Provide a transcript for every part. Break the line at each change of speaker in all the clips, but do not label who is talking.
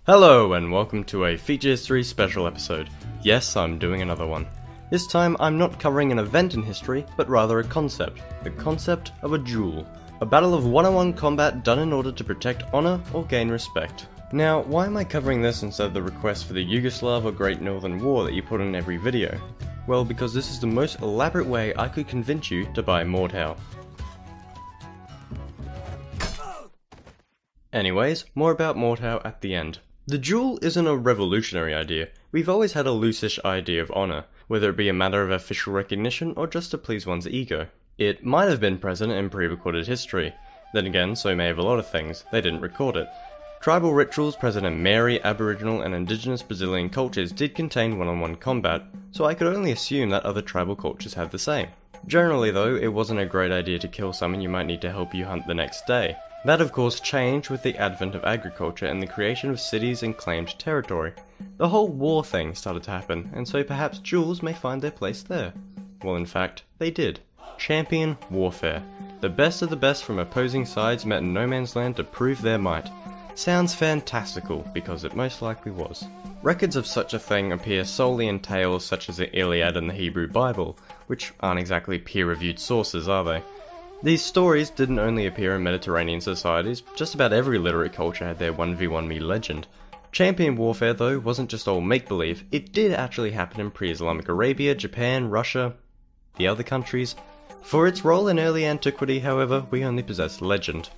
Hello and welcome to a Feature History special episode. Yes, I'm doing another one. This time I'm not covering an event in history, but rather a concept. The concept of a duel. A battle of one-on-one combat done in order to protect honor or gain respect. Now, why am I covering this instead of the request for the Yugoslav or Great Northern War that you put in every video? Well, because this is the most elaborate way I could convince you to buy Mordhau. Anyways, more about Mordhau at the end. The duel isn't a revolutionary idea. We've always had a loose-ish idea of honor, whether it be a matter of official recognition or just to please one's ego. It might have been present in pre-recorded history. Then again, so may have a lot of things, they didn't record it. Tribal rituals present in Maori, Aboriginal and indigenous Brazilian cultures did contain one-on-one combat, so I could only assume that other tribal cultures had the same. Generally though, it wasn't a great idea to kill someone you might need to help you hunt the next day. That of course changed with the advent of agriculture and the creation of cities and claimed territory. The whole war thing started to happen, and so perhaps duels may find their place there. Well, in fact, they did. Champion warfare. The best of the best from opposing sides met in no man's land to prove their might. Sounds fantastical, because it most likely was. Records of such a thing appear solely in tales such as the Iliad and the Hebrew Bible, which aren't exactly peer-reviewed sources, are they? These stories didn't only appear in Mediterranean societies, just about every literate culture had their 1v1 me legend. Champion warfare though wasn't just all make-believe, it did actually happen in pre-Islamic Arabia, Japan, Russia, the other countries. For its role in early antiquity, however, we only possess legend.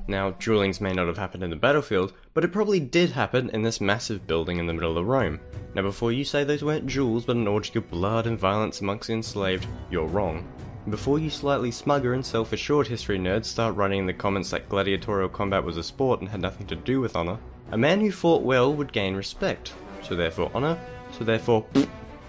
Now, duelings may not have happened in the battlefield, but it probably did happen in this massive building in the middle of Rome. Now before you say those weren't duels but an orgy of blood and violence amongst the enslaved, you're wrong. Before you slightly smugger and self-assured history nerds start writing in the comments that gladiatorial combat was a sport and had nothing to do with honor, a man who fought well would gain respect, so therefore honor, so therefore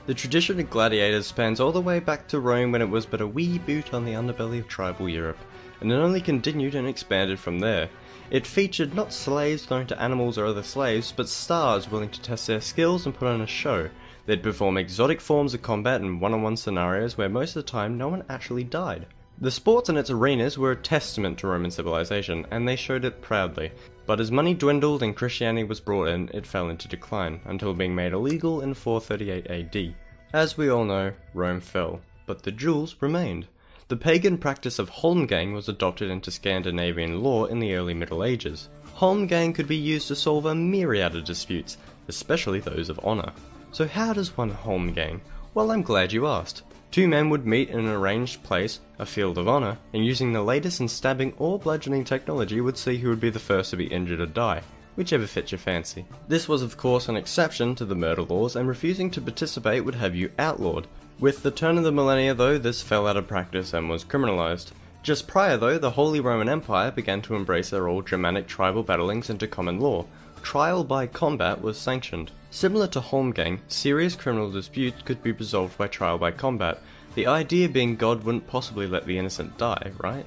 The tradition of gladiators spans all the way back to Rome when it was but a wee boot on the underbelly of tribal Europe, and it only continued and expanded from there. It featured not slaves thrown to animals or other slaves, but stars willing to test their skills and put on a show. They'd perform exotic forms of combat in one-on-one scenarios where most of the time no one actually died. The sports and its arenas were a testament to Roman civilization, and they showed it proudly. But as money dwindled and Christianity was brought in, it fell into decline, until being made illegal in 438 AD. As we all know, Rome fell, but the duels remained. The pagan practice of holmgang was adopted into Scandinavian law in the early Middle Ages. Holmgang could be used to solve a myriad of disputes, especially those of honor. So how does one holmgang? Well, I'm glad you asked. Two men would meet in an arranged place, a field of honor, and using the latest in stabbing or bludgeoning technology would see who would be the first to be injured or die, whichever fits your fancy. This was of course an exception to the murder laws, and refusing to participate would have you outlawed. With the turn of the millennia though, this fell out of practice and was criminalized. Just prior though, the Holy Roman Empire began to embrace their old Germanic tribal battlings into common law. Trial by combat was sanctioned. Similar to holmgang, serious criminal disputes could be resolved by trial by combat, the idea being God wouldn't possibly let the innocent die, right?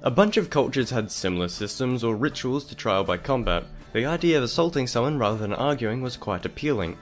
A bunch of cultures had similar systems or rituals to trial by combat. The idea of assaulting someone rather than arguing was quite appealing.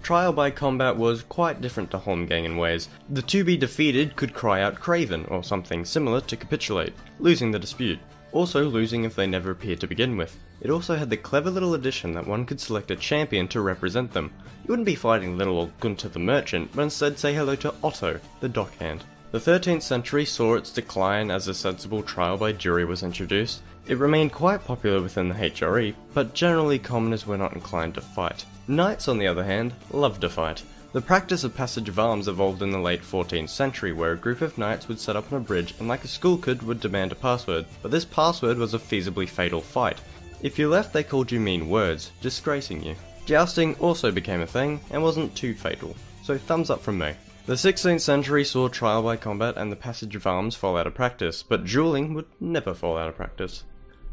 Trial by combat was quite different to holmgang in ways. The to be defeated could cry out craven or something similar to capitulate, losing the dispute. Also losing if they never appeared to begin with. It also had the clever little addition that one could select a champion to represent them. You wouldn't be fighting little old Gunther the merchant, but instead say hello to Otto, the dockhand. The 13th century saw its decline as a sensible trial by jury was introduced. It remained quite popular within the HRE, but generally commoners were not inclined to fight. Knights, on the other hand, loved to fight. The practice of passage of arms evolved in the late 14th century, where a group of knights would set up on a bridge and like a school kid would demand a password, but this password was a feasibly fatal fight. If you left, they called you mean words, disgracing you. Jousting also became a thing, and wasn't too fatal, so thumbs up from me. The 16th century saw trial by combat and the passage of arms fall out of practice, but dueling would never fall out of practice.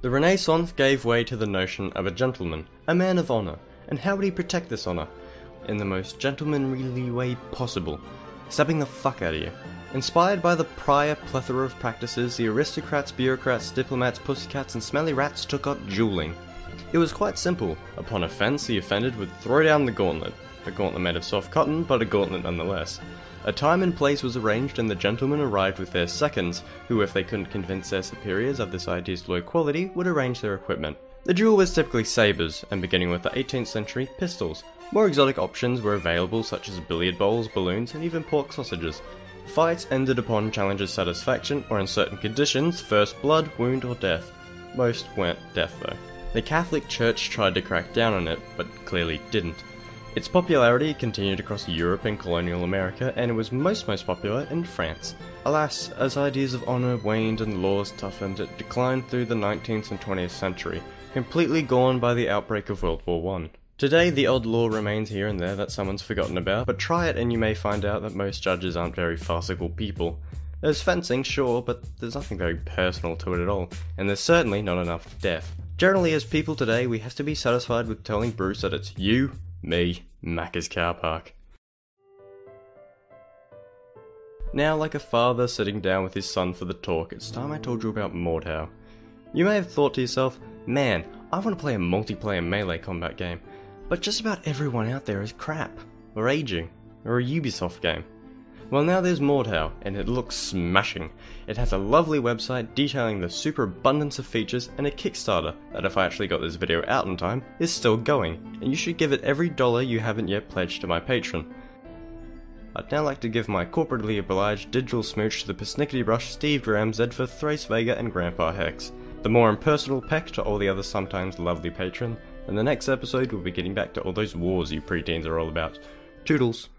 The Renaissance gave way to the notion of a gentleman, a man of honor, and how would he protect this honor? In the most gentlemanly way possible, stabbing the fuck out of you. Inspired by the prior plethora of practices, the aristocrats, bureaucrats, diplomats, pussycats, and smelly rats took up dueling. It was quite simple. Upon offense, the offended would throw down the gauntlet. A gauntlet made of soft cotton, but a gauntlet nonetheless. A time and place was arranged and the gentlemen arrived with their seconds, who if they couldn't convince their superiors of this idea's low quality, would arrange their equipment. The duel was typically sabres, and beginning with the 18th century, pistols. More exotic options were available such as billiard balls, balloons, and even pork sausages. Fights ended upon challenger's satisfaction, or in certain conditions, first blood, wound, or death. Most weren't death though. The Catholic Church tried to crack down on it, but clearly didn't. Its popularity continued across Europe and colonial America, and it was most popular in France. Alas, as ideas of honour waned and laws toughened, it declined through the 19th and 20th century, completely gone by the outbreak of World War I. Today, the odd law remains here and there that someone's forgotten about, but try it and you may find out that most judges aren't very farcical people. There's fencing, sure, but there's nothing very personal to it at all, and there's certainly not enough death. Generally, as people today, we have to be satisfied with telling Bruce that it's you, me, Macca's car park. Now, like a father sitting down with his son for the talk, it's time I told you about Mordhau. You may have thought to yourself, man, I want to play a multiplayer melee combat game, but just about everyone out there is crap, or aging, or a Ubisoft game. Well, now there's Mordhau, and it looks smashing. It has a lovely website detailing the superabundance of features, and a Kickstarter that, if I actually got this video out in time, is still going, and you should give it every dollar you haven't yet pledged to my Patreon. I'd now like to give my corporately obliged digital smooch to the Persnickety Brush, Steve Graham, Zedfer, Thrace Vega, and Grandpa Hex. The more impersonal peck to all the other sometimes lovely patrons, and the next episode we'll be getting back to all those wars you preteens are all about. Toodles.